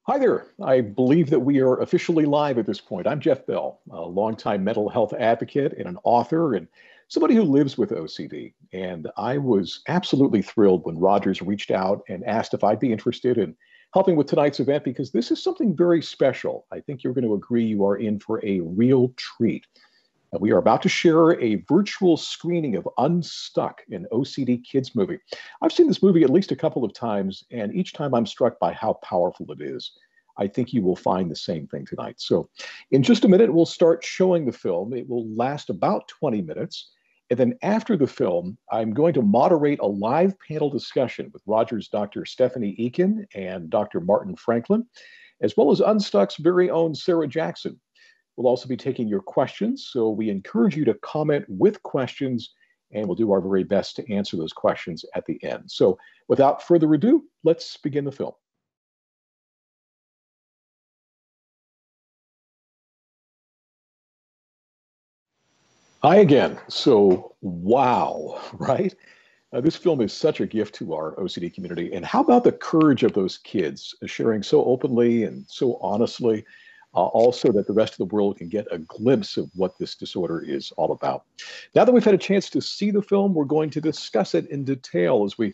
Hi there. I believe that we are officially live at this point. I'm Jeff Bell, a longtime mental health advocate and an author and somebody who lives with OCD. And I was absolutely thrilled when Rogers reached out and asked if I'd be interested in helping with tonight's event because this is something very special. I think you're going to agree you are in for a real treat. We are about to share a virtual screening of Unstuck, an OCD Kids movie. I've seen this movie at least a couple of times, and each time I'm struck by how powerful it is. I think you will find the same thing tonight. So, in just a minute, we'll start showing the film. It will last about 20 minutes. And then after the film, I'm going to moderate a live panel discussion with Rogers' Dr. Stephanie Eken and Dr. Martin Franklin, as well as Unstuck's very own Sarah Jackson. We'll also be taking your questions, so we encourage you to comment with questions, and we'll do our very best to answer those questions at the end. So without further ado, let's begin the film. Hi again. So, wow, right? This film is such a gift to our OCD community. And how about the courage of those kids sharing so openly and so honestly? Also that the rest of the world can get a glimpse of what this disorder is all about. Now that we've had a chance to see the film, we're going to discuss it in detail as we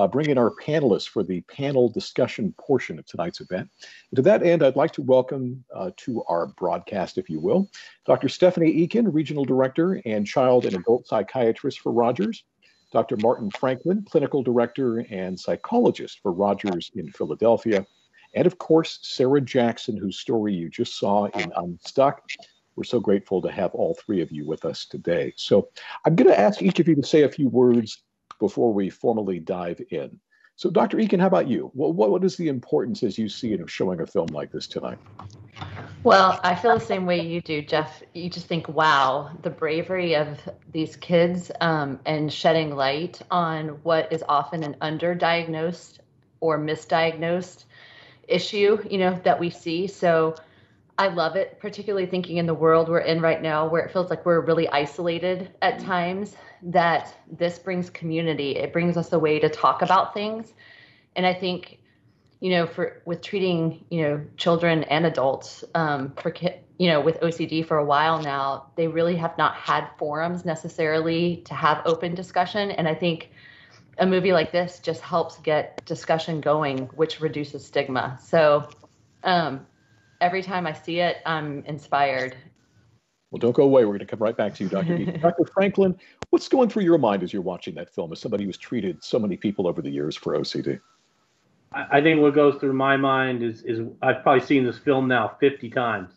bring in our panelists for the panel discussion portion of tonight's event. And to that end, I'd like to welcome to our broadcast, if you will, Dr. Stephanie Eken, Regional Director and Child and Adult Psychiatrist for Rogers, Dr. Martin Franklin, Clinical Director and Psychologist for Rogers in Philadelphia, and of course, Sarah Jackson, whose story you just saw in Unstuck. We're so grateful to have all three of you with us today. So I'm going to ask each of you to say a few words before we formally dive in. So Dr. Eken, how about you? What is the importance as you see it of showing a film like this tonight? Well, I feel the same way you do, Jeff. You just think, wow, the bravery of these kids and shedding light on what is often an underdiagnosed or misdiagnosed issue, that we see. So I love it, particularly thinking in the world we're in right now, where it feels like we're really isolated at times, that this brings community. It brings us a way to talk about things. And I think, with treating, children and adults with OCD for a while now, they really have not had forums necessarily to have open discussion. And I think a movie like this just helps get discussion going, which reduces stigma. So every time I see it, I'm inspired. Well, don't go away. We're going to come right back to you, Dr. Eken. Dr. Franklin, what's going through your mind as you're watching that film as somebody who's treated so many people over the years for OCD? I think what goes through my mind is I've probably seen this film now 50 times.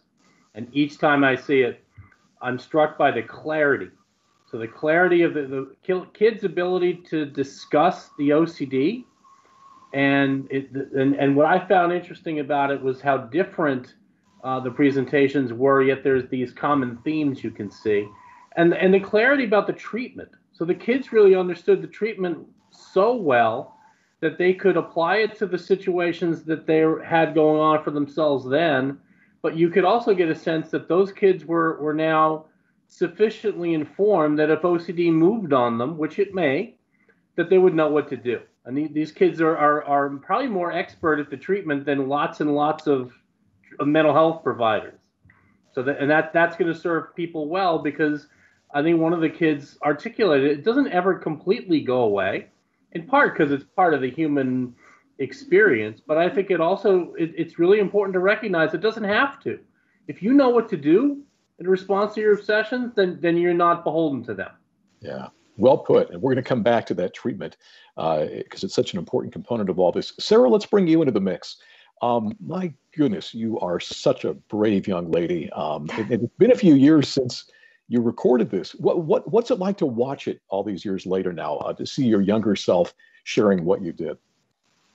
And each time I see it, I'm struck by the clarity. So the clarity of the kid's ability to discuss the OCD, and what I found interesting about it was how different the presentations were. Yet there's these common themes you can see, and the clarity about the treatment. So the kids really understood the treatment so well that they could apply it to the situations that they had going on for themselves then. But you could also get a sense that those kids were now sufficiently informed that if OCD moved on them, which it may, that they would know what to do. And these kids are probably more expert at the treatment than lots and lots of mental health providers. So that's going to serve people well, because I think one of the kids articulated it doesn't ever completely go away, in part because it's part of the human experience. But I think it's really important to recognize it doesn't have to. If you know what to do in response to your obsessions, then you're not beholden to them. Yeah, well put. And we're going to come back to that treatment because it's such an important component of all this. Sarah, let's bring you into the mix. My goodness, you are such a brave young lady. It's been a few years since you recorded this. What's it like to watch it all these years later now, to see your younger self sharing what you did?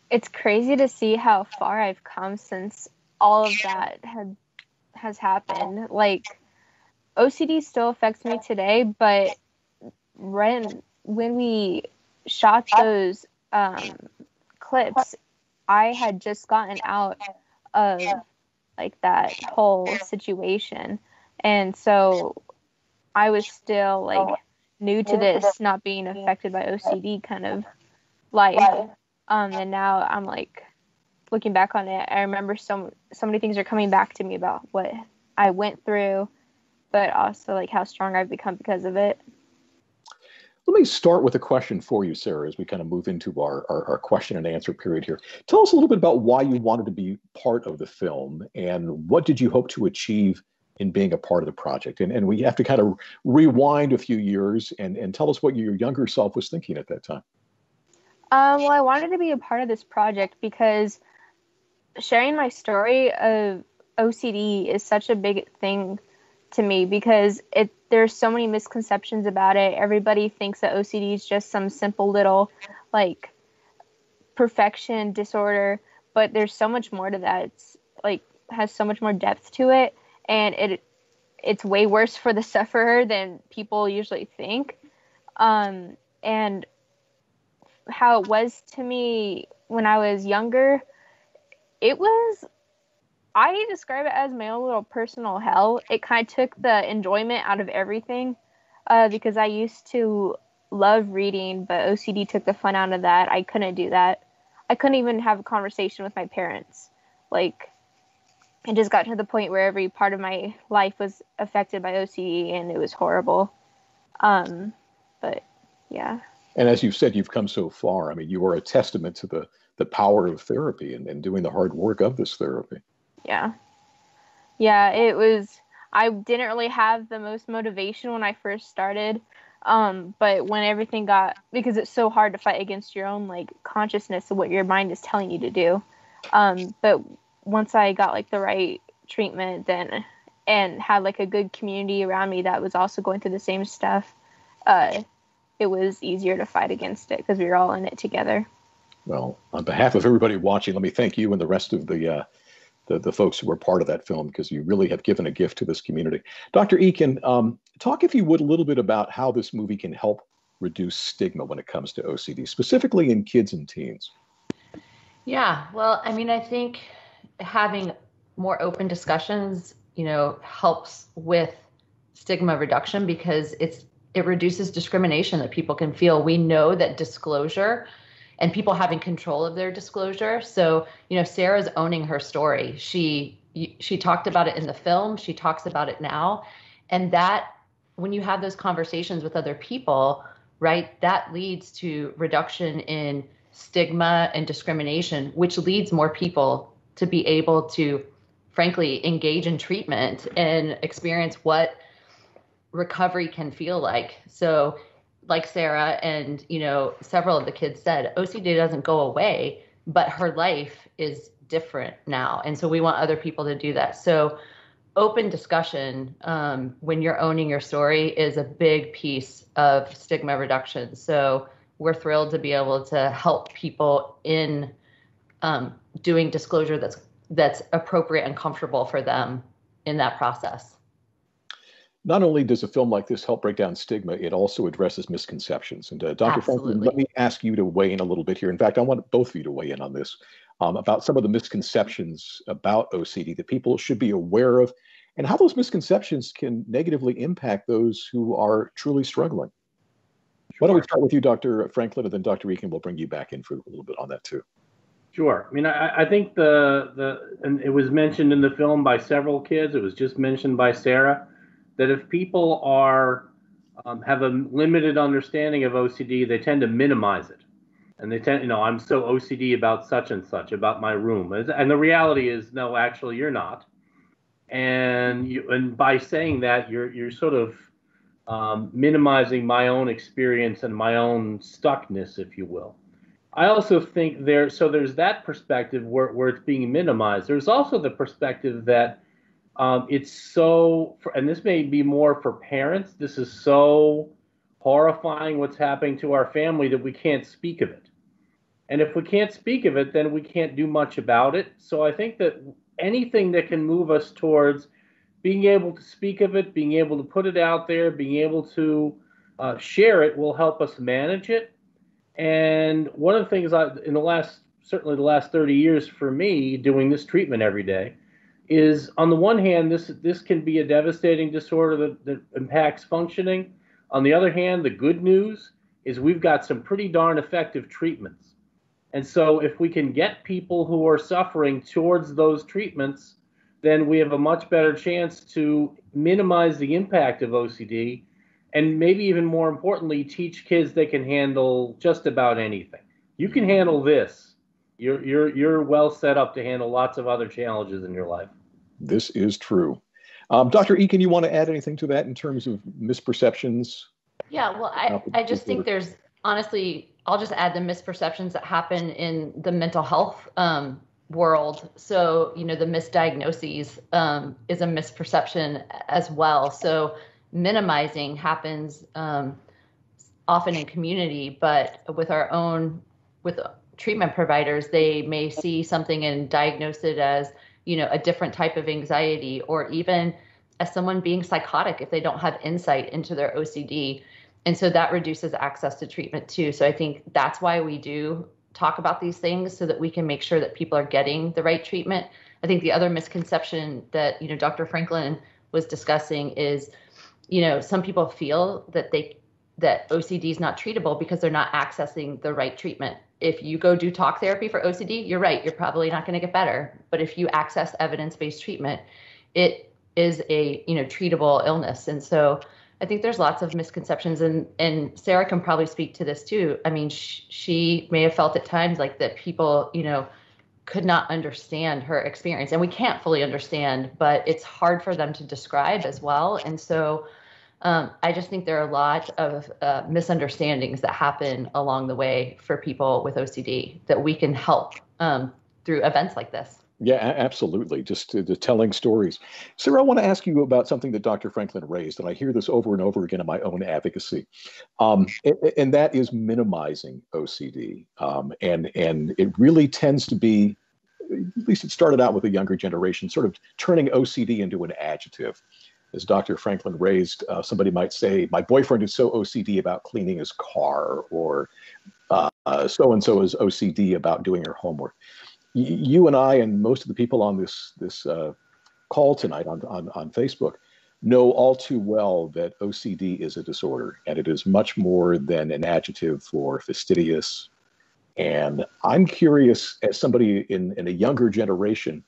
It's crazy to see how far I've come since all of that has happened. Like, OCD still affects me today, but when we shot those clips, I had just gotten out of like that whole situation, and so I was still like new to this, not being affected by OCD kind of life. And now I'm like looking back on it, I remember so many things are coming back to me about what I went through, but also like how strong I've become because of it. Let me start with a question for you, Sarah, as we kind of move into our question and answer period here. Tell us a little bit about why you wanted to be part of the film and what did you hope to achieve in being a part of the project? And we have to kind of rewind a few years and tell us what your younger self was thinking at that time. Well, I wanted to be a part of this project because sharing my story of OCD is such a big thing to me because there's so many misconceptions about it. Everybody thinks that OCD is just some simple little like perfection disorder, but there's so much more to that. It's like has so much more depth to it, and it's way worse for the sufferer than people usually think. And how it was to me when I was younger, I describe it as my own little personal hell. It kind of took the enjoyment out of everything because I used to love reading, but OCD took the fun out of that. I couldn't do that. I couldn't even have a conversation with my parents. Like, it just got to the point where every part of my life was affected by OCD, and it was horrible. But, yeah. And as you've said, you've come so far. I mean, you are a testament to the power of therapy and doing the hard work of this therapy. Yeah, I didn't really have the most motivation when I first started. But when everything because it's so hard to fight against your own like consciousness of what your mind is telling you to do. But once I got like the right treatment and had like a good community around me that was also going through the same stuff, it was easier to fight against it because we were all in it together. Well, on behalf of everybody watching, let me thank you and the rest of the folks who were part of that film, because you really have given a gift to this community. Dr. Eken, talk, if you would, a little bit about how this movie can help reduce stigma when it comes to OCD, specifically in kids and teens. Yeah, well, I mean, I think having more open discussions, helps with stigma reduction because it reduces discrimination that people can feel. We know that disclosure and people having control of their disclosure. So, Sarah's owning her story. She talked about it in the film. She talks about it now. And that when you have those conversations with other people, right, that leads to reduction in stigma and discrimination, which leads more people to be able to, frankly, engage in treatment and experience what recovery can feel like. So like Sarah and, several of the kids said, OCD doesn't go away, but her life is different now. And so we want other people to do that. So open discussion, when you're owning your story, is a big piece of stigma reduction. So we're thrilled to be able to help people in doing disclosure that's appropriate and comfortable for them in that process. Not only does a film like this help break down stigma, it also addresses misconceptions. And Dr. Franklin, let me ask you to weigh in a little bit here. In fact, I want both of you to weigh in on this, about some of the misconceptions about OCD that people should be aware of and how those misconceptions can negatively impact those who are truly struggling. Sure. Why don't we start with you, Dr. Franklin, and then Dr. Eken will bring you back in for a little bit on that too. Sure. I mean, I think and it was mentioned in the film by several kids. It was just mentioned by Sarah, that if people have a limited understanding of OCD, they tend to minimize it. And they tend, I'm so OCD about such and such, about my room. And the reality is, no, actually, you're not. And by saying that, you're sort of minimizing my own experience and my own stuckness, if you will. I also think there's that perspective where it's being minimized. There's also the perspective that it's so, and this may be more for parents, this is so horrifying what's happening to our family that we can't speak of it. And if we can't speak of it, then we can't do much about it. So I think that anything that can move us towards being able to speak of it, being able to put it out there, being able to share it will help us manage it. And one of the things certainly the last 30 years for me doing this treatment every day is, on the one hand, this can be a devastating disorder that impacts functioning. On the other hand, the good news is we've got some pretty darn effective treatments. And so if we can get people who are suffering towards those treatments, then we have a much better chance to minimize the impact of OCD, and maybe even more importantly, teach kids they can handle just about anything. You can handle this. You're well set up to handle lots of other challenges in your life. This is true. Dr. Eken, you want to add anything to that in terms of misperceptions? Yeah, well, I just think there's, honestly, I'll just add the misperceptions that happen in the mental health world. So, the misdiagnoses is a misperception as well. So minimizing happens often in community, but with treatment providers, they may see something and diagnose it as, a different type of anxiety, or even as someone being psychotic if they don't have insight into their OCD. And so that reduces access to treatment too. So I think that's why we do talk about these things, so that we can make sure that people are getting the right treatment. I think the other misconception that, Dr. Franklin was discussing is, some people feel that that OCD is not treatable because they're not accessing the right treatment. If you go do talk therapy for OCD, you're right, you're probably not going to get better. But if you access evidence-based treatment, it is a, treatable illness. And so I think there's lots of misconceptions, and Sarah can probably speak to this too. I mean, she may have felt at times like that people, could not understand her experience, and we can't fully understand, but it's hard for them to describe as well. And so I just think there are a lot of misunderstandings that happen along the way for people with OCD that we can help through events like this. Yeah, absolutely. Just the telling stories. Sarah, I want to ask you about something that Dr. Franklin raised, and I hear this over and over again in my own advocacy, and that is minimizing OCD. And it really tends to be, at least it started out with a younger generation, sort of turning OCD into an adjective. As Dr. Franklin raised, somebody might say, my boyfriend is so OCD about cleaning his car, or so-and-so is OCD about doing her homework. You and I and most of the people on this call tonight on Facebook know all too well that OCD is a disorder, and it is much more than an adjective for fastidious. And I'm curious, as somebody in a younger generation,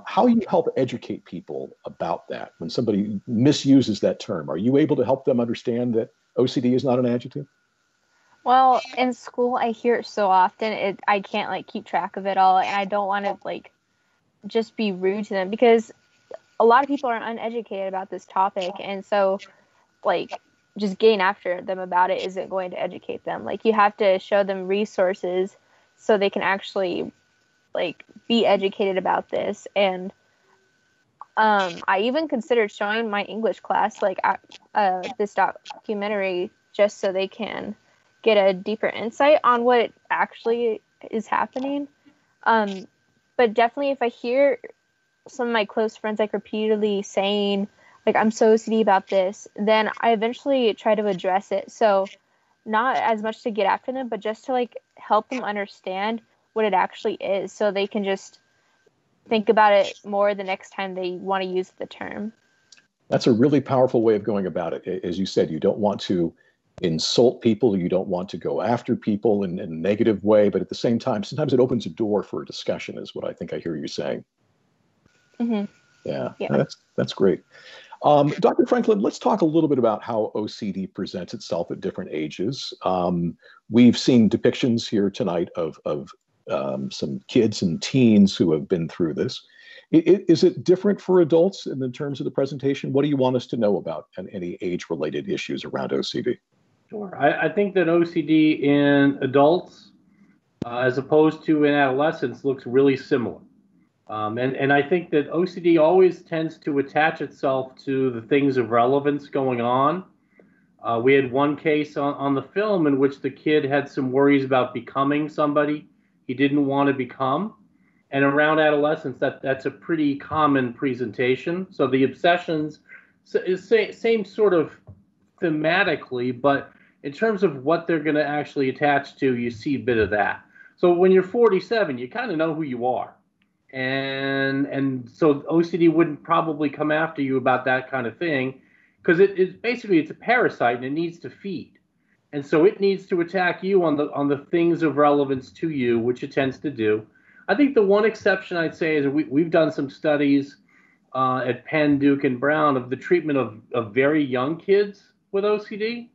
how you help educate people about that when somebody misuses that term. Are you able to help them understand that OCD is not an adjective? Well, in school, I hear it so often, I can't keep track of it all, and I don't want to just be rude to them, because a lot of people are uneducated about this topic, and so just getting after them about it isn't going to educate them. You have to show them resources so they can actually be educated about this. And I even considered showing my English class this documentary, just so they can get a deeper insight on what actually is happening. But definitely, if I hear some of my close friends repeatedly saying I'm so OCD about this, then I eventually try to address it. So not as much to get after them, but just to help them understand what it actually is, so they can just think about it more the next time they want to use the term. That's a really powerful way of going about it. As you said, you don't want to insult people, you don't want to go after people in a negative way, but at the same time, sometimes it opens a door for a discussion, is what I think I hear you saying. Mm-hmm. Yeah. That's great. Dr. Franklin, let's talk a little bit about how OCD presents itself at different ages. We've seen depictions here tonight of some kids and teens who have been through this. Is it different for adults in terms of the presentation? What do you want us to know about any age-related issues around OCD? Sure. I think that OCD in adults, as opposed to in adolescents, looks really similar. And I think that OCD always tends to attach itself to the things of relevance going on. We had one case on the film in which the kid had some worries about becoming somebody he didn't want to become. And around adolescence, that's a pretty common presentation. So the obsessions is same sort of thematically, but in terms of what they're going to actually attach to, you see a bit of that. So when you're 47, you kind of know who you are. And so OCD wouldn't probably come after you about that kind of thing, because it's basically a parasite and it needs to feed. And so it needs to attack you on the things of relevance to you, which it tends to do. I think the one exception I'd say is we've done some studies at Penn, Duke, and Brown of the treatment of very young kids with OCD.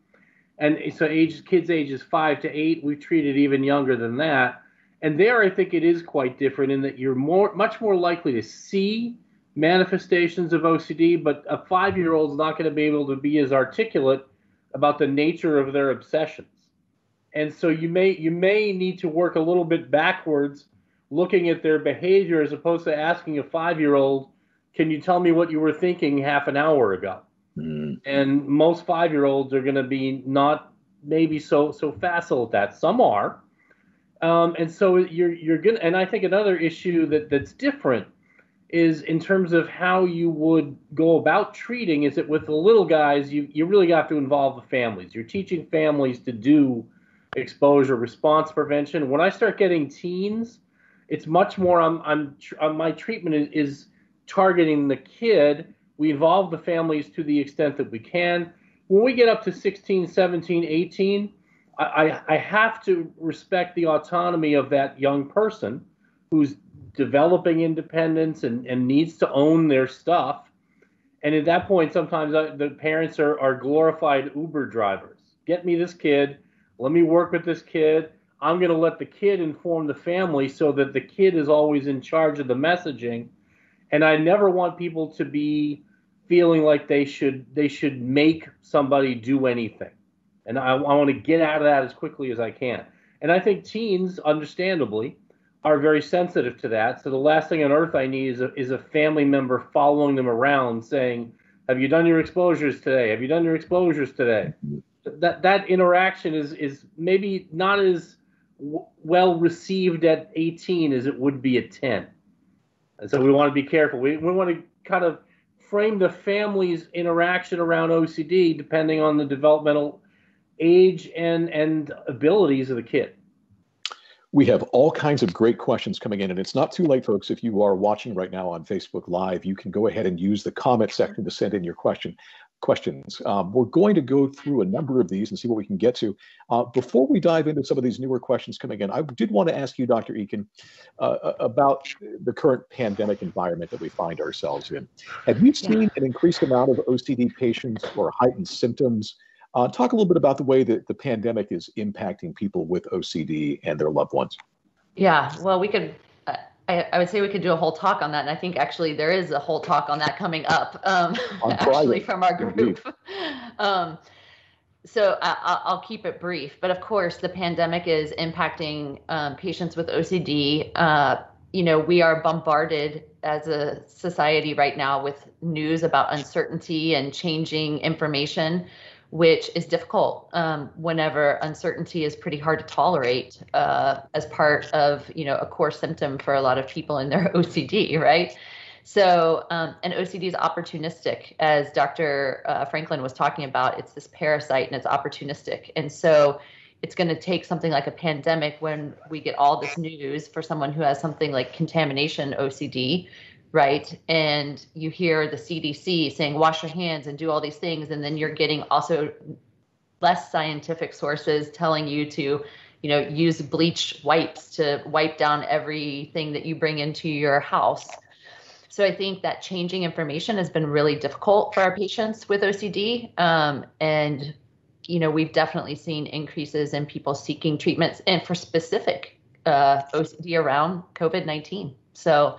And so kids ages 5 to 8, we've treated even younger than that. And there I think it is quite different in that you're much more likely to see manifestations of OCD, but a 5-year-old's not going to be able to be as articulate about the nature of their obsessions. And so you may need to work a little bit backwards, looking at their behavior as opposed to asking a 5-year-old, can you tell me what you were thinking half an hour ago? And most 5-year-olds are going to be not maybe so facile at that. Some are. And so you're going to, and I think another issue that's different is in terms of how you would go about treating is that with the little guys, you really have to involve the families. You're teaching families to do exposure response prevention. When I start getting teens, it's much more, my treatment is targeting the kid. We involve the families to the extent that we can. When we get up to 16, 17, 18, I have to respect the autonomy of that young person who's developing independence and needs to own their stuff. And at that point, sometimes the parents are glorified Uber drivers. Get me this kid. Let me work with this kid. I'm going to let the kid inform the family so that the kid is always in charge of the messaging. And I never want people to be feeling like they should make somebody do anything. And I want to get out of that as quickly as I can. And I think teens, understandably, are very sensitive to that. So the last thing on earth I need is a family member following them around saying, have you done your exposures today? Have you done your exposures today? That interaction is maybe not as well received at 18 as it would be at 10. And so we want to be careful. We want to kind of frame the family's interaction around OCD depending on the developmental age and abilities of the kid. We have all kinds of great questions coming in, and it's not too late, folks. If you are watching right now on Facebook Live, you can go ahead and use the comment section to send in your questions. We're going to go through a number of these and see what we can get to. Before we dive into some of these newer questions coming in, I did want to ask you, Dr. Eken, about the current pandemic environment that we find ourselves in. Have you seen an increased amount of OCD patients or heightened symptoms? Talk a little bit about the way that the pandemic is impacting people with OCD and their loved ones. Yeah, well, we could, I would say we could do a whole talk on that. And I think actually there is a whole talk on that coming up, actually from our group. So I'll keep it brief. But of course, the pandemic is impacting patients with OCD. We are bombarded as a society right now with news about uncertainty and changing information, which is difficult whenever uncertainty is pretty hard to tolerate as part of, a core symptom for a lot of people in their OCD, right? So, and OCD is opportunistic, as Dr. Franklin was talking about. It's this parasite and it's opportunistic. And so it's going to take something like a pandemic when we get all this news for someone who has something like contamination OCD, right? And you hear the CDC saying, wash your hands and do all these things. And then you're getting also less scientific sources telling you to, use bleach wipes to wipe down everything that you bring into your house. So I think that changing information has been really difficult for our patients with OCD. And, we've definitely seen increases in people seeking treatments and for specific OCD around COVID-19. So,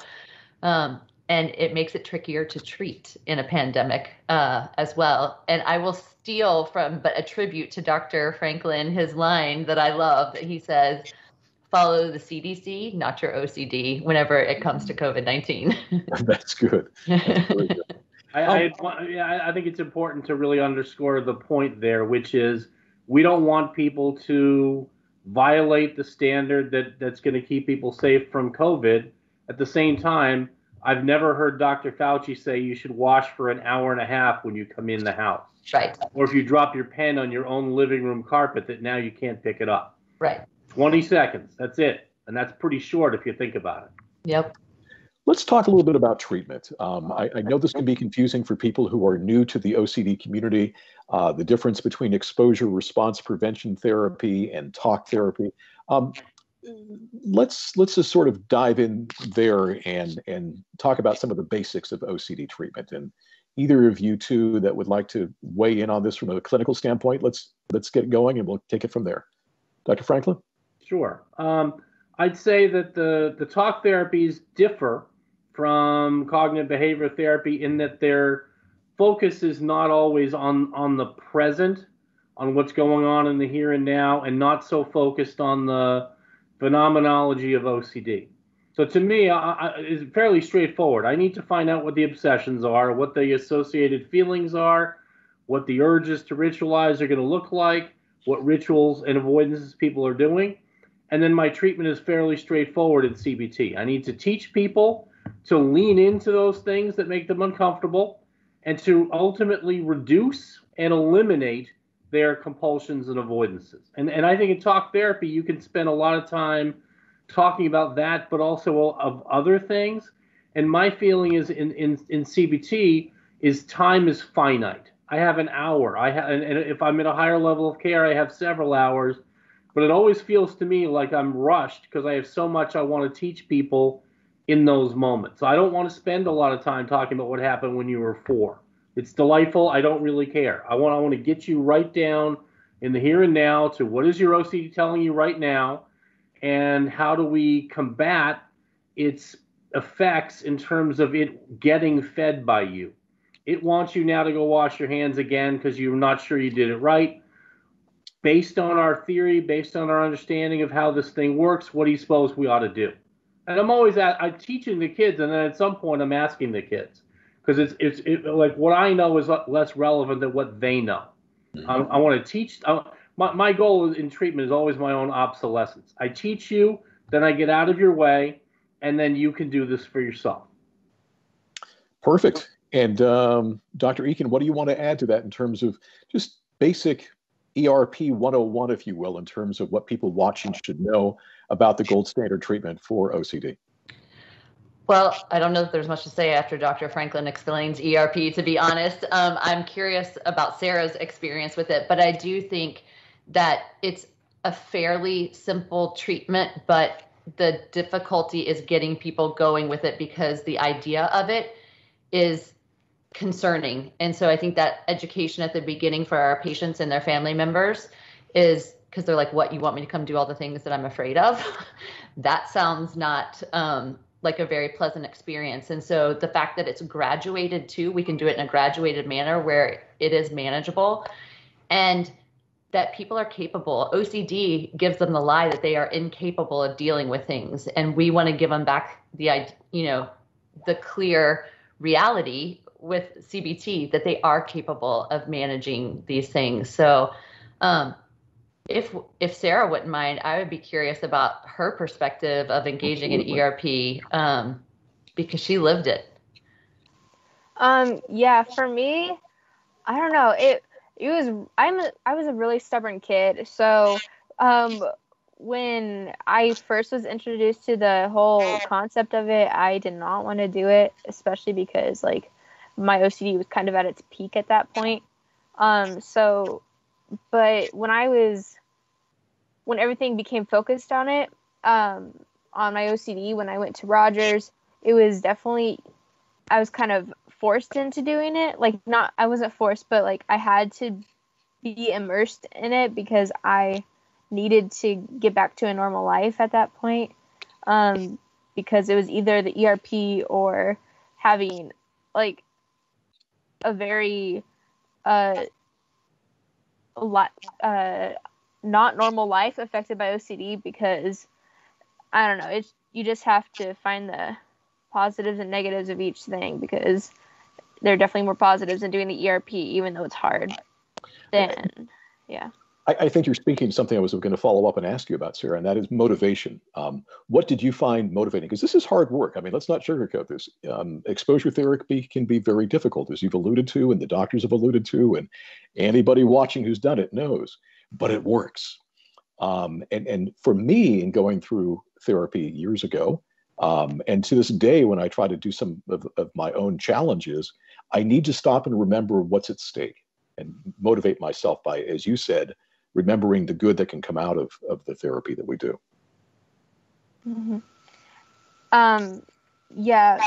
and it makes it trickier to treat in a pandemic as well. And I will steal but attribute to Dr. Franklin his line that I love, that he says, follow the CDC, not your OCD, whenever it comes to COVID-19. That's good. That's really good. I think it's important to really underscore the point there, which is we don't want people to violate the standard that's going to keep people safe from COVID. At the same time, I've never heard Dr. Fauci say you should wash for an hour and a half when you come in the house. Right. Or if you drop your pen on your own living room carpet, that now you can't pick it up. Right. 20 seconds. That's it. And that's pretty short if you think about it. Yep. Let's talk a little bit about treatment. I know this can be confusing for people who are new to the OCD community, the difference between exposure response prevention therapy and talk therapy. Um, let's just sort of dive in there and talk about some of the basics of OCD treatment. And either of you two that would like to weigh in on this from a clinical standpoint, let's get going and we'll take it from there. Dr. Franklin? Sure. I'd say that the talk therapies differ from cognitive behavior therapy in that their focus is not always on the present, on what's going on in the here and now, and not so focused on the phenomenology of OCD. So to me, it's fairly straightforward. I need to find out what the obsessions are, what the associated feelings are, what the urges to ritualize are going to look like, what rituals and avoidances people are doing. And then my treatment is fairly straightforward in CBT. I need to teach people to lean into those things that make them uncomfortable and to ultimately reduce and eliminate their compulsions and avoidances. And I think in talk therapy, you can spend a lot of time talking about that, but also of other things. And my feeling is in CBT is time is finite. I have an hour. And if I'm at a higher level of care, I have several hours. But it always feels to me like I'm rushed because I have so much I want to teach people in those moments. So I don't want to spend a lot of time talking about what happened when you were 4. It's delightful. I don't really care. I want to get you right down in the here and now to what is your OCD telling you right now, and how do we combat its effects in terms of it getting fed by you. It wants you now to go wash your hands again because you're not sure you did it right. Based on our theory, based on our understanding of how this thing works, what do you suppose we ought to do? And I'm teaching the kids, and then at some point I'm asking the kids, because it's like what I know is less relevant than what they know. I want to teach. My goal in treatment is always my own obsolescence. I teach you, then I get out of your way, and then you can do this for yourself. Perfect. And Dr. Eken, what do you want to add to that in terms of just basic ERP 101, if you will, in terms of what people watching should know about the gold standard treatment for OCD? Well, I don't know if there's much to say after Dr. Franklin explains ERP, to be honest. I'm curious about Sarah's experience with it, but I do think that it's a fairly simple treatment, but the difficulty is getting people going with it because the idea of it is concerning. And so I think that education at the beginning for our patients and their family members is because they're like, what, you want me to come do all the things that I'm afraid of? That sounds not like a very pleasant experience. And so the fact that it's graduated too, we can do it in a graduated manner where it is manageable and that people are capable. OCD gives them the lie that they are incapable of dealing with things. And we want to give them back the clear reality with CBT that they are capable of managing these things. So if Sarah wouldn't mind, I would be curious about her perspective of engaging in ERP because she lived it. Yeah, for me, I don't know. I was a really stubborn kid. So when I first was introduced to the whole concept of it, I did not want to do it, especially because like my OCD was kind of at its peak at that point. But when everything became focused on it, on my OCD, when I went to Rogers, it was definitely, I was kind of forced into doing it. Like I wasn't forced, but like I had to be immersed in it because I needed to get back to a normal life at that point. Because it was either the ERP or having like a very not normal life affected by OCD, because I don't know, you just have to find the positives and negatives of each thing, because there are definitely more positives in doing the ERP, even though it's hard. I think you're speaking to something I was going to follow up and ask you about, Sarah, and that is motivation. What did you find motivating? Because this is hard work. I mean, let's not sugarcoat this. Exposure therapy can be very difficult, as you've alluded to, and the doctors have alluded to, and anybody watching who's done it knows, but it works. And for me, in going through therapy years ago, And to this day, when I try to do some of my own challenges, I need to stop and remember what's at stake and motivate myself by, as you said, remembering the good that can come out of the therapy that we do. Mm-hmm. Yeah,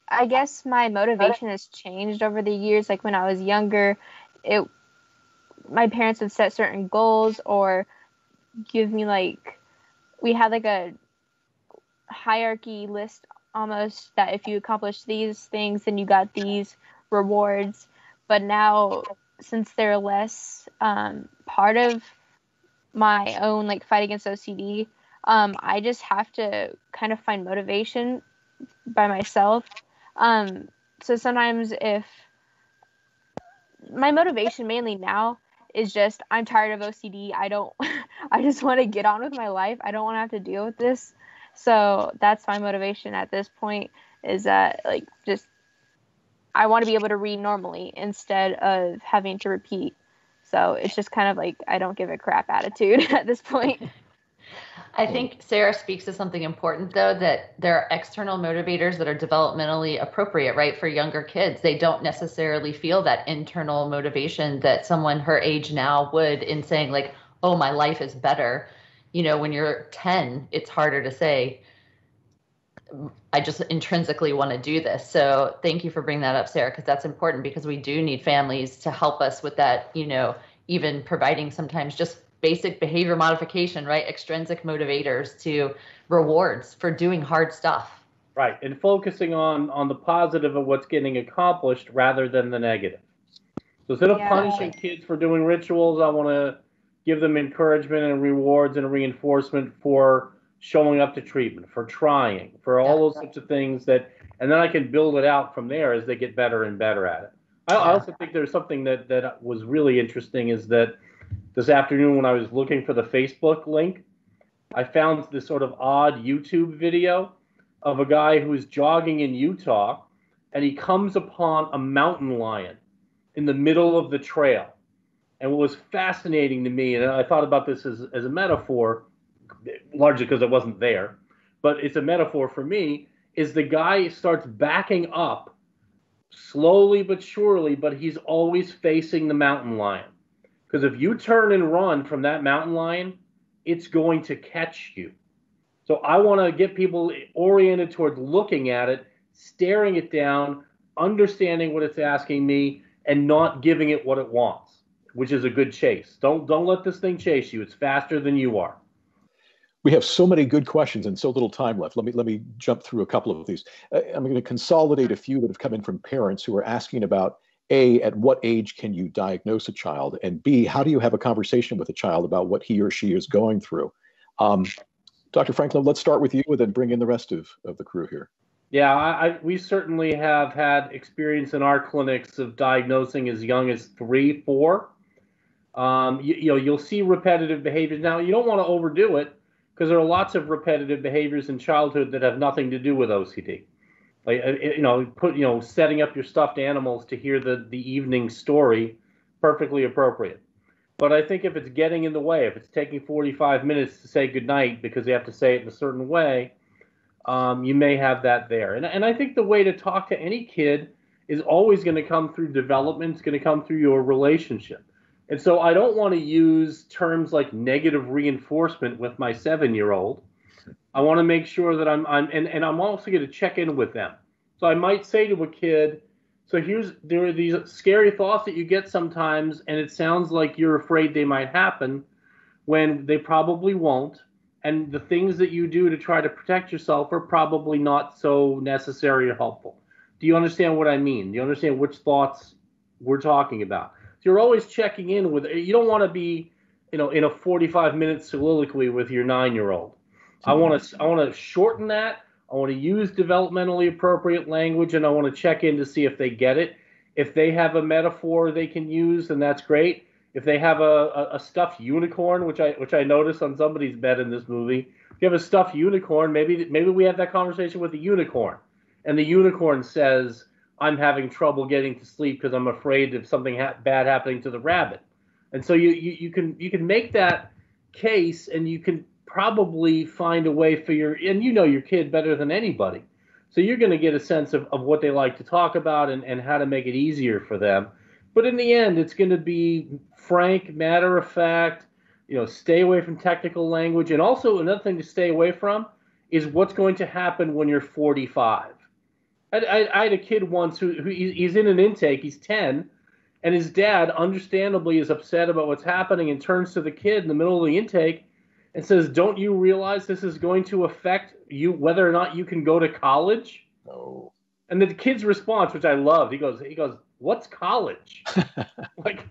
I guess my motivation has changed over the years. Like when I was younger, my parents would set certain goals or give me we had a hierarchy list almost, that if you accomplish these things then you got these rewards. But now, since they're less part of my own fight against OCD, I just have to kind of find motivation by myself. So sometimes, if my motivation mainly now is just, I'm tired of OCD. I just want to get on with my life. I don't want to have to deal with this. So that's my motivation at this point, is that just, I want to be able to read normally instead of having to repeat. So it's just kind of I don't give a crap attitude at this point. I think Sarah speaks to something important, though, that there are external motivators that are developmentally appropriate, right, for younger kids. They don't necessarily feel that internal motivation that someone her age now would, in saying oh, my life is better. When you're 10, it's harder to say, I just intrinsically want to do this. So thank you for bringing that up, Sarah, because that's important, because we do need families to help us with that, even providing sometimes just basic behavior modification, right? Extrinsic motivators to rewards for doing hard stuff. Right, and focusing on the positive of what's getting accomplished rather than the negative. So instead of punishing kids for doing rituals, I want to give them encouragement and rewards and reinforcement for showing up to treatment, for trying, for all those sorts of things and then I can build it out from there as they get better and better at it. I also think there's something that was really interesting, is that this afternoon when I was looking for the Facebook link, I found this sort of odd YouTube video of a guy who's jogging in Utah, and he comes upon a mountain lion in the middle of the trail. And what was fascinating to me, and I thought about this as a metaphor, largely because I wasn't there, but it's a metaphor for me, is the guy starts backing up slowly but surely, but he's always facing the mountain lion. Because if you turn and run from that mountain lion, it's going to catch you. So I want to get people oriented towards looking at it, staring it down, understanding what it's asking me, and not giving it what it wants, which is a good chase. Don't let this thing chase you. It's faster than you are. We have so many good questions and so little time left. Let me jump through a couple of these. I'm going to consolidate a few that have come in from parents who are asking about, A, at what age can you diagnose a child? And B, how do you have a conversation with a child about what he or she is going through? Dr. Franklin, let's start with you and then bring in the rest of the crew here. Yeah, we certainly have had experience in our clinics of diagnosing as young as 3, 4. You'll see repetitive behaviors. Now, you don't want to overdo it, because there are lots of repetitive behaviors in childhood that have nothing to do with OCD. Setting up your stuffed animals to hear the evening story, perfectly appropriate. But I think if it's getting in the way, if it's taking 45 minutes to say goodnight because they have to say it in a certain way, you may have that there. And I think the way to talk to any kid is always going to come through development. It's going to come through your relationship. And so I don't want to use terms like negative reinforcement with my 7-year-old. I want to make sure that I'm also going to check in with them. So I might say to a kid, so there are these scary thoughts that you get sometimes, and it sounds like you're afraid they might happen when they probably won't. And the things that you do to try to protect yourself are probably not so necessary or helpful. Do you understand what I mean? Do you understand which thoughts we're talking about? So you're always checking in with, you don't want to be, in a 45-minute soliloquy with your 9-year-old. I want to shorten that. I want to use developmentally appropriate language, and I want to check in to see if they get it. If they have a metaphor they can use, then that's great. If they have a stuffed unicorn, which I noticed on somebody's bed in this movie, if you have a stuffed unicorn, maybe we have that conversation with the unicorn, and the unicorn says, I'm having trouble getting to sleep because I'm afraid of something bad happening to the rabbit. And so you can make that case, and you can probably find a way for and you know your kid better than anybody. So you're going to get a sense of what they like to talk about and how to make it easier for them. But in the end, it's going to be frank, matter of fact, stay away from technical language. And also another thing to stay away from is what's going to happen when you're 45. I had a kid once who he's in an intake, he's 10, and his dad understandably is upset about what's happening and turns to the kid in the middle of the intake and says, "Don't you realize this is going to affect you, whether or not you can go to college?" Oh. And the kid's response, which I loved, he goes, "What's college?" Like,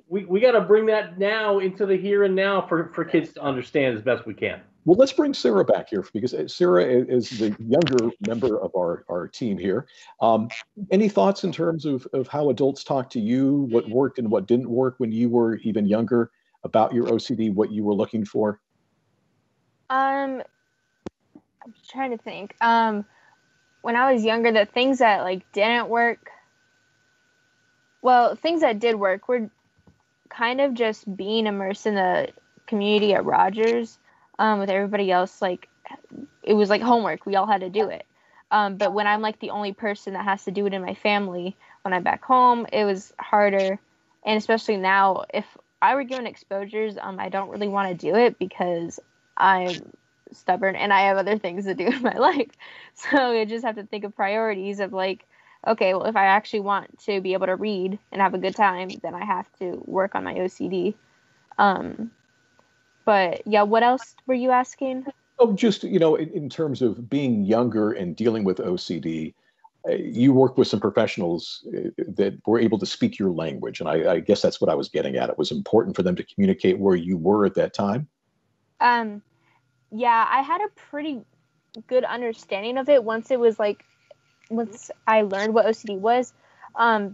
we got to bring that now into the here and now for kids to understand as best we can. Well, let's bring Sarah back here because Sarah is the younger member of our team here. Any thoughts in terms of how adults talk to you, what worked and what didn't work when you were even younger, about your OCD, what you were looking for? I'm trying to think. When I was younger, the things that didn't work, well, things that did work were kind of just being immersed in the community at Rogers with everybody else. It was like homework. We all had to do it. But when I'm the only person that has to do it in my family, when I'm back home, it was harder. And especially now, if I were given exposures, I don't really want to do it because I'm stubborn and I have other things to do in my life. So I just have to think of priorities of okay, well, if I actually want to be able to read and have a good time, then I have to work on my OCD. But yeah, what else were you asking? Oh, just, in terms of being younger and dealing with OCD, you work with some professionals that were able to speak your language. And I guess that's what I was getting at. It was important for them to communicate where you were at that time. Yeah, I had a pretty good understanding of it once I learned what OCD was,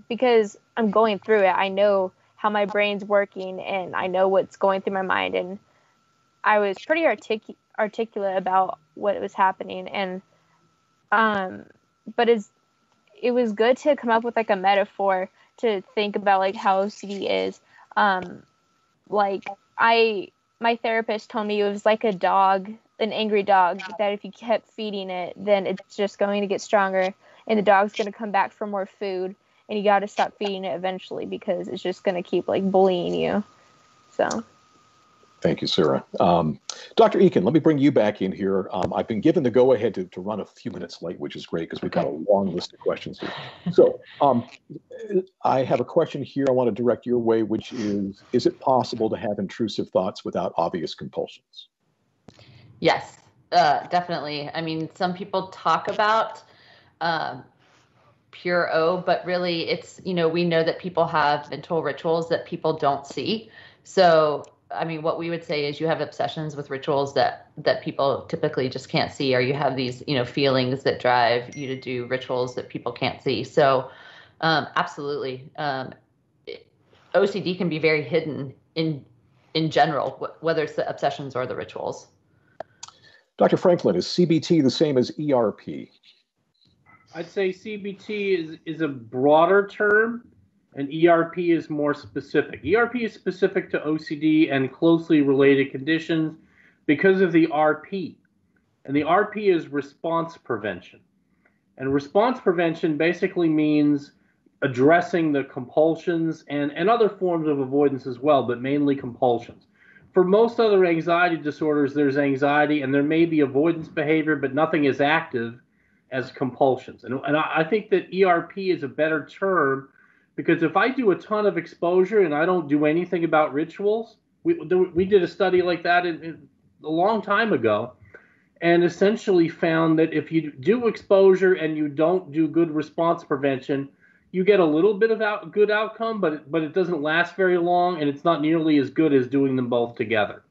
because I'm going through it. I know how my brain's working and I know what's going through my mind. And I was pretty articulate about what was happening. And, but it was good to come up with a metaphor to think about how OCD is. My therapist told me it was like a dog, an angry dog, that if you kept feeding it, then it's just going to get stronger and the dog's going to come back for more food, and you got to stop feeding it eventually because it's just going to keep bullying you. So. Thank you, Sarah. Dr. Eken, let me bring you back in here. I've been given the go-ahead to run a few minutes late, which is great because we've got a long list of questions here. So I have a question here I want to direct your way, which is it possible to have intrusive thoughts without obvious compulsions? Yes, definitely. I mean, some people talk about pure O, but really it's, we know that people have mental rituals that people don't see. So I mean, what we would say is you have obsessions with rituals that people typically just can't see, or you have these, feelings that drive you to do rituals that people can't see. So absolutely. OCD can be very hidden in general, whether it's the obsessions or the rituals. Dr. Franklin, is CBT the same as ERP? I'd say CBT is a broader term, and ERP is more specific. ERP is specific to OCD and closely related conditions because of the RP. And the RP is response prevention. And response prevention basically means addressing the compulsions and other forms of avoidance as well, but mainly compulsions. For most other anxiety disorders, there's anxiety and there may be avoidance behavior, but nothing as active as compulsions. And I think that ERP is a better term because if I do a ton of exposure and I don't do anything about rituals, we did a study like that a long time ago, and essentially found that if you do exposure and you don't do good response prevention, you get a little bit of good outcome, but it doesn't last very long, and it's not nearly as good as doing them both together.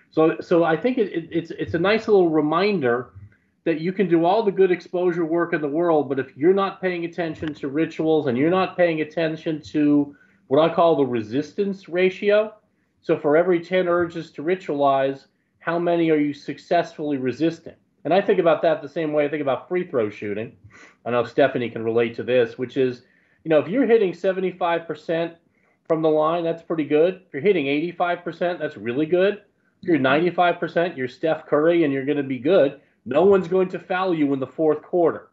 So I think it's a nice little reminder that you can do all the good exposure work in the world, but if you're not paying attention to rituals and you're not paying attention to what I call the resistance ratio, so for every 10 urges to ritualize, how many are you successfully resisting? And I think about that the same way I think about free throw shooting. I know Stephanie can relate to this, which is, if you're hitting 75% from the line, that's pretty good. If you're hitting 85%, that's really good. You're 95%, you're Steph Curry, and you're going to be good. No one's going to foul you in the fourth quarter.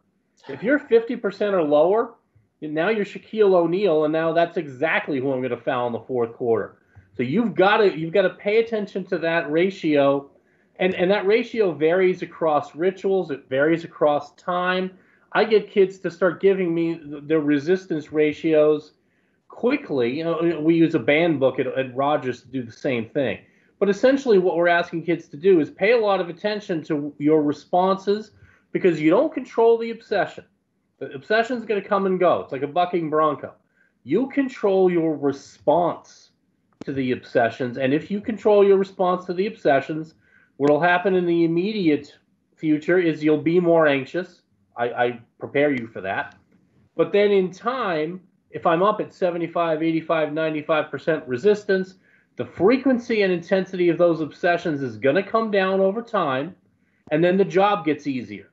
If you're 50% or lower, now you're Shaquille O'Neal, and now that's exactly who I'm going to foul in the fourth quarter. So you've got to pay attention to that ratio, and that ratio varies across rituals. It varies across time. I get kids to start giving me their resistance ratios quickly. You know, we use a band book at Rogers to do the same thing. But essentially what we're asking kids to do is pay a lot of attention to your responses, because you don't control the obsession. The obsession is going to come and go. It's like a bucking bronco. You control your response to the obsessions. And if you control your response to the obsessions, what will happen in the immediate future is you'll be more anxious. I prepare you for that. But then in time, if I'm up at 75, 85, 95% resistance, the frequency and intensity of those obsessions is going to come down over time, and then the job gets easier.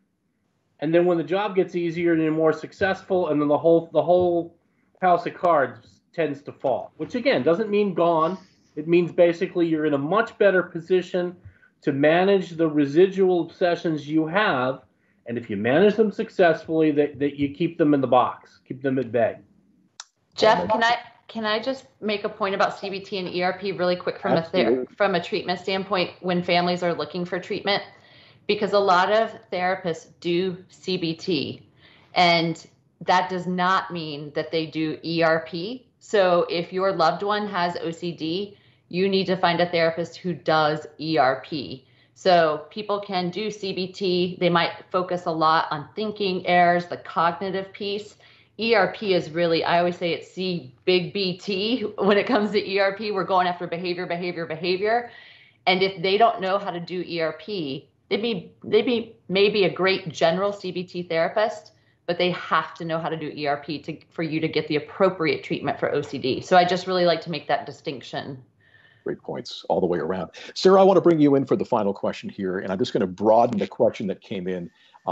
And then when the job gets easier and you're more successful, and then the whole house of cards tends to fall, which again doesn't mean gone. It means basically you're in a much better position to manage the residual obsessions you have. And if you manage them successfully, that you keep them in the box, keep them at bay. Jeff, can I just make a point about CBT and ERP really quick from a treatment standpoint when families are looking for treatment? Because a lot of therapists do CBT, and that does not mean that they do ERP. So if your loved one has OCD, you need to find a therapist who does ERP. So people can do CBT. They might focus a lot on thinking errors, the cognitive piece. ERP is really, I always say it's big BT. When it comes to ERP, we're going after behavior. And if they don't know how to do ERP, they may be a great general CBT therapist, but they have to know how to do ERP for you to get the appropriate treatment for OCD. So I just really like to make that distinction. Great points all the way around. Sarah, I want to bring you in for the final question here, and I'm just going to broaden the question that came in.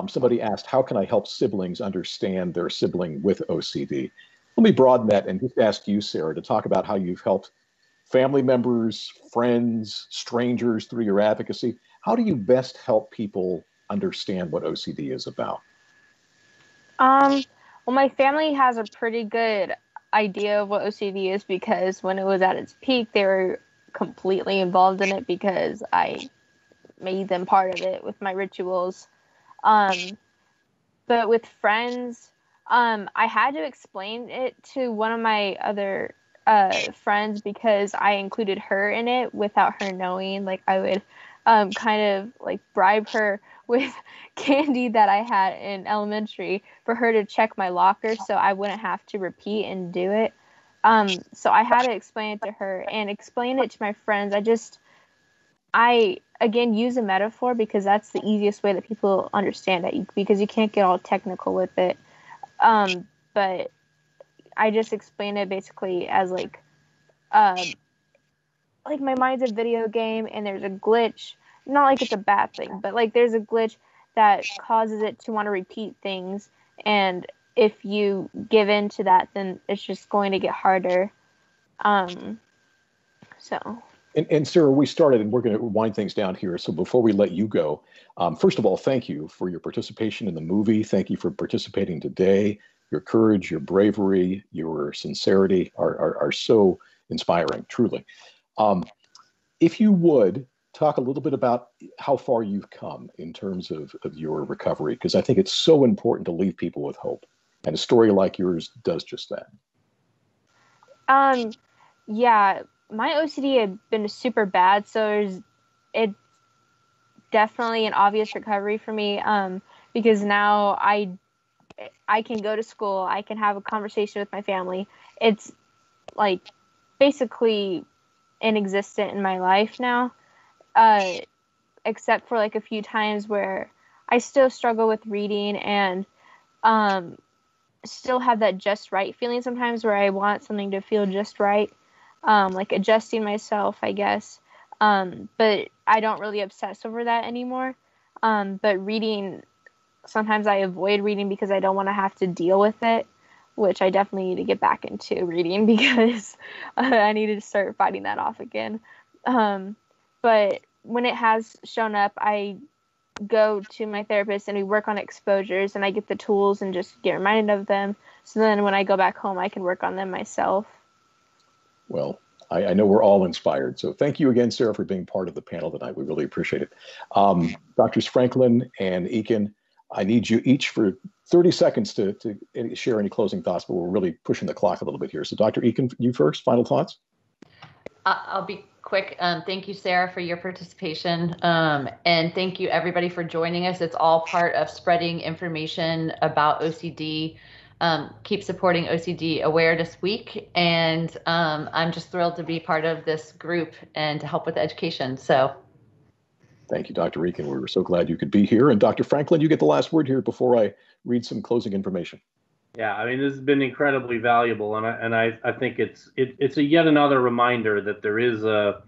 Somebody asked, how can I help siblings understand their sibling with OCD? Let me broaden that and just ask you, Sarah, to talk about how you've helped family members, friends, strangers through your advocacy. How do you best help people understand what OCD is about? Well, my family has a pretty good idea of what OCD is, because when it was at its peak, they were completely involved in it because I made them part of it with my rituals. But with friends, I had to explain it to one of my other friends because I included her in it without her knowing. Like, I would kind of like bribe her with candy that I had in elementary for her to check my locker so I wouldn't have to repeat and do it. So I had to explain it to her and explain it to my friends. I again use a metaphor because that's the easiest way that people understand it, because you can't get all technical with it. But I just explain it basically as like my mind's a video game and there's a glitch. Not like it's a bad thing, but like there's a glitch that causes it to want to repeat things. And if you give in to that, then it's just going to get harder. So. And Sarah, we started, and we're going to wind things down here. So before we let you go, first of all, thank you for your participation in the movie. Thank you for participating today. Your courage, your bravery, your sincerity are so inspiring, truly. If you would, talk a little bit about how far you've come in terms of your recovery, because I think it's so important to leave people with hope. And a story like yours does just that. Yeah, my OCD had been super bad, so it's definitely an obvious recovery for me, because now I can go to school, I can have a conversation with my family. It's like basically inexistent in my life now, except for like a few times where I still struggle with reading and still have that just right feeling sometimes where I want something to feel just right, like adjusting myself, I guess. But I don't really obsess over that anymore. But reading, sometimes I avoid reading because I don't want to have to deal with it, which I definitely need to get back into reading because I need to start fighting that off again. but when it has shown up, I go to my therapist and we work on exposures, and I get the tools and just get reminded of them. So then when I go back home, I can work on them myself. Well, I know we're all inspired. So thank you again, Sarah, for being part of the panel tonight. We really appreciate it. Doctors Franklin and Eken, I need you each for 30 seconds to share any closing thoughts, but we're really pushing the clock a little bit here. So Dr. Eken, you first, final thoughts? I'll be quick. Thank you, Sarah, for your participation. And thank you, everybody, for joining us. It's all part of spreading information about OCD. Keep supporting OCD Awareness Week. And I'm just thrilled to be part of this group and to help with education. So thank you, Dr. Eken. We were so glad you could be here. And Dr. Franklin, you get the last word here before I read some closing information. Yeah, I mean, this has been incredibly valuable, and I think it's a yet another reminder that there is a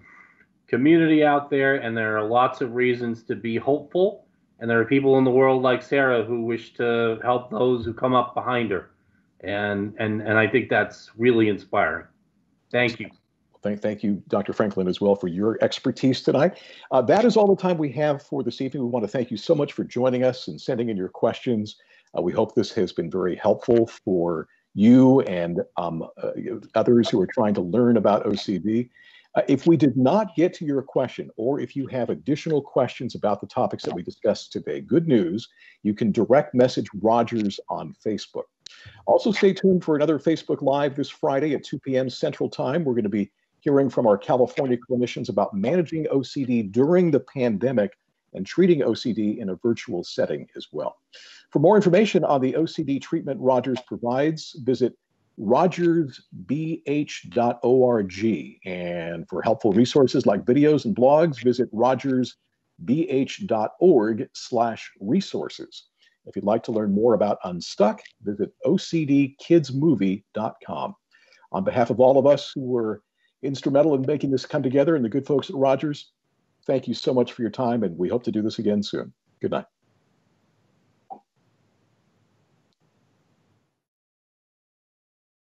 community out there, and there are lots of reasons to be hopeful, and there are people in the world like Sarah who wish to help those who come up behind her, and I think that's really inspiring. Thank you. Thank you, Dr. Franklin, as well, for your expertise tonight. That is all the time we have for this evening. We want to thank you so much for joining us and sending in your questions. We hope this has been very helpful for you and others who are trying to learn about OCD. If we did not get to your question, or if you have additional questions about the topics that we discussed today, good news, you can direct message Rogers on Facebook. Also, stay tuned for another Facebook Live this Friday at 2 p.m. Central Time. We're going to be hearing from our California clinicians about managing OCD during the pandemic and treating OCD in a virtual setting as well. For more information on the OCD treatment Rogers provides, visit rogersbh.org. And for helpful resources like videos and blogs, visit rogersbh.org/resources. If you'd like to learn more about Unstuck, visit OCDkidsmovie.com. On behalf of all of us who were instrumental in making this come together and the good folks at Rogers, thank you so much for your time, and we hope to do this again soon. Good night.